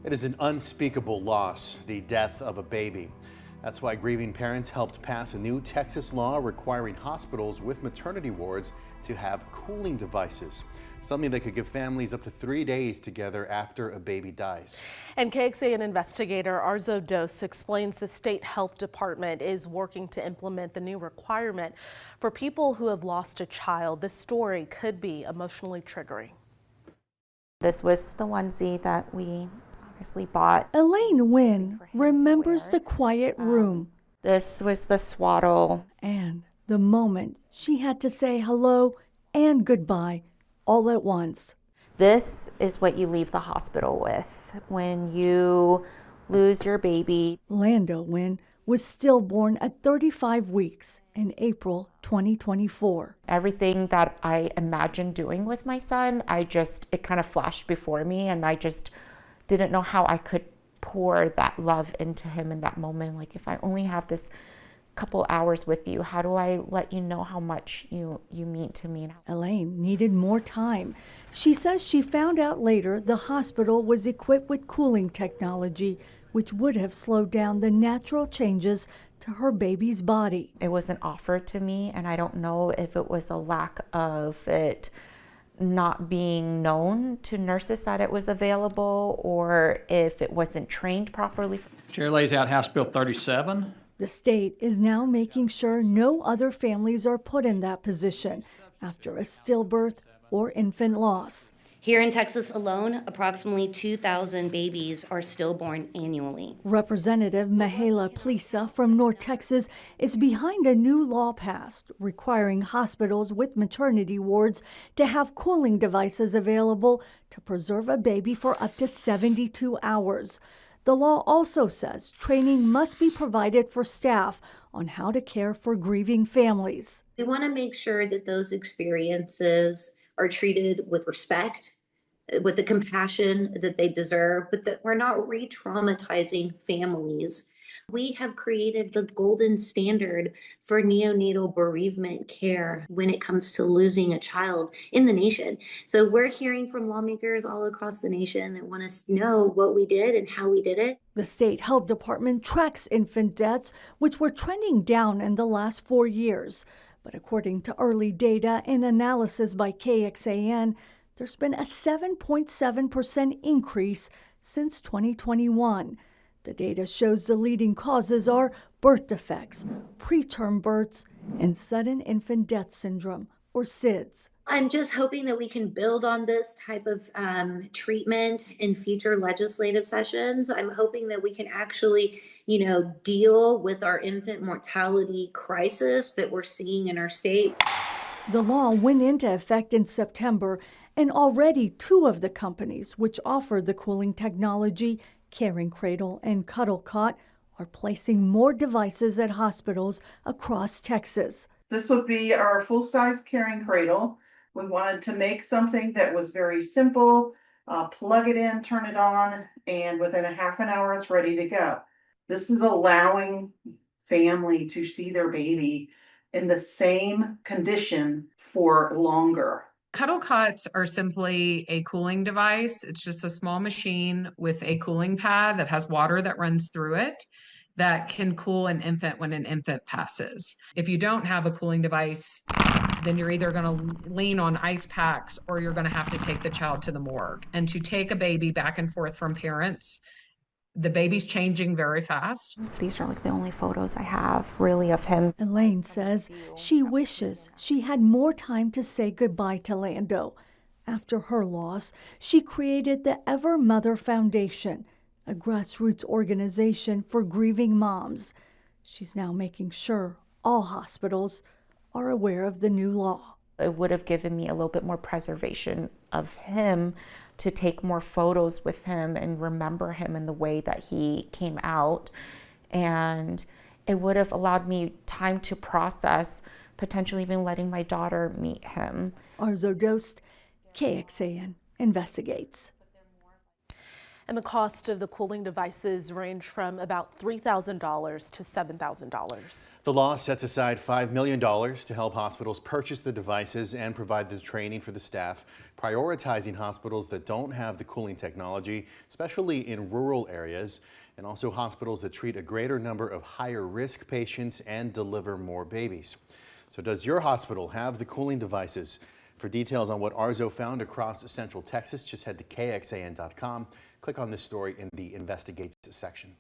It is an unspeakable loss, the death of a baby. That's why grieving parents helped pass a new Texas law requiring hospitals with maternity wards to have cooling devices, something that could give families up to 3 days together after a baby dies. And KXAN investigator Arzo Dos explains the state health department is working to implement the new requirement for people who have lost a child. This story could be emotionally triggering. This was the onesie that we obviously bought. Elaine Wynn remembers the quiet room. This was the swaddle. And the moment she had to say hello and goodbye all at once. This is what you leave the hospital with when you lose your baby. Lando Wynn was stillborn at 35 weeks in April 2024. Everything that I imagined doing with my son, it kind of flashed before me, and I just didn't know how I could pour that love into him in that moment. Like, if I only have this couple hours with you, how do I let you know how much you mean to me? Elaine needed more time. She says she found out later the hospital was equipped with cooling technology, which would have slowed down the natural changes to her baby's body. It wasn't offered to me, and I don't know if it was a lack of it not being known to nurses that it was available, or if it wasn't trained properly. Chair lays out House Bill 37. The state is now making sure no other families are put in that position after a stillbirth or infant loss. Here in Texas alone, approximately 2,000 babies are stillborn annually. Representative Mahela Plisa from North Texas is behind a new law passed requiring hospitals with maternity wards to have cooling devices available to preserve a baby for up to 72 hours. The law also says training must be provided for staff on how to care for grieving families. We want to make sure that those experiences are treated with respect, with the compassion that they deserve, but that we're not re-traumatizing families. We have created the golden standard for neonatal bereavement care when it comes to losing a child in the nation. So we're hearing from lawmakers all across the nation that want to know what we did and how we did it. The state health department tracks infant deaths, which were trending down in the last 4 years. But according to early data and analysis by KXAN, there's been a 7.7% increase since 2021. The data shows the leading causes are birth defects, preterm births, and sudden infant death syndrome, or SIDS. I'm just hoping that we can build on this type of treatment in future legislative sessions. I'm hoping that we can actually, deal with our infant mortality crisis that we're seeing in our state. The law went into effect in September, and already 2 of the companies which offer the cooling technology, Caring Cradle and Cuddle Cot, are placing more devices at hospitals across Texas. This would be our full-size Caring Cradle. We wanted to make something that was very simple, plug it in, turn it on, and within a half an hour it's ready to go. This is allowing family to see their baby in the same condition for longer. Cuddle cots are simply a cooling device. It's just a small machine with a cooling pad that has water that runs through it that can cool an infant when an infant passes. If you don't have a cooling device, then you're either going to lean on ice packs or you're going to have to take the child to the morgue. And to take a baby back and forth from parents, the baby's changing very fast. These are like the only photos I have really of him. Elaine says she wishes she had more time to say goodbye to Lando. After her loss, she created the Ever Mother Foundation, a grassroots organization for grieving moms. She's now making sure all hospitals are aware of the new law. It would have given me a little bit more preservation of him, to take more photos with him and remember him in the way that he came out. And it would have allowed me time to process, potentially even letting my daughter meet him. Arzo Dos, KXAN investigates. And the cost of the cooling devices range from about $3,000 to $7,000. The law sets aside $5 million to help hospitals purchase the devices and provide the training for the staff, prioritizing hospitals that don't have the cooling technology, especially in rural areas, and also hospitals that treat a greater number of higher risk patients and deliver more babies. So does your hospital have the cooling devices? For details on what ARZO found across Central Texas, just head to KXAN.com. Click on this story in the Investigates section.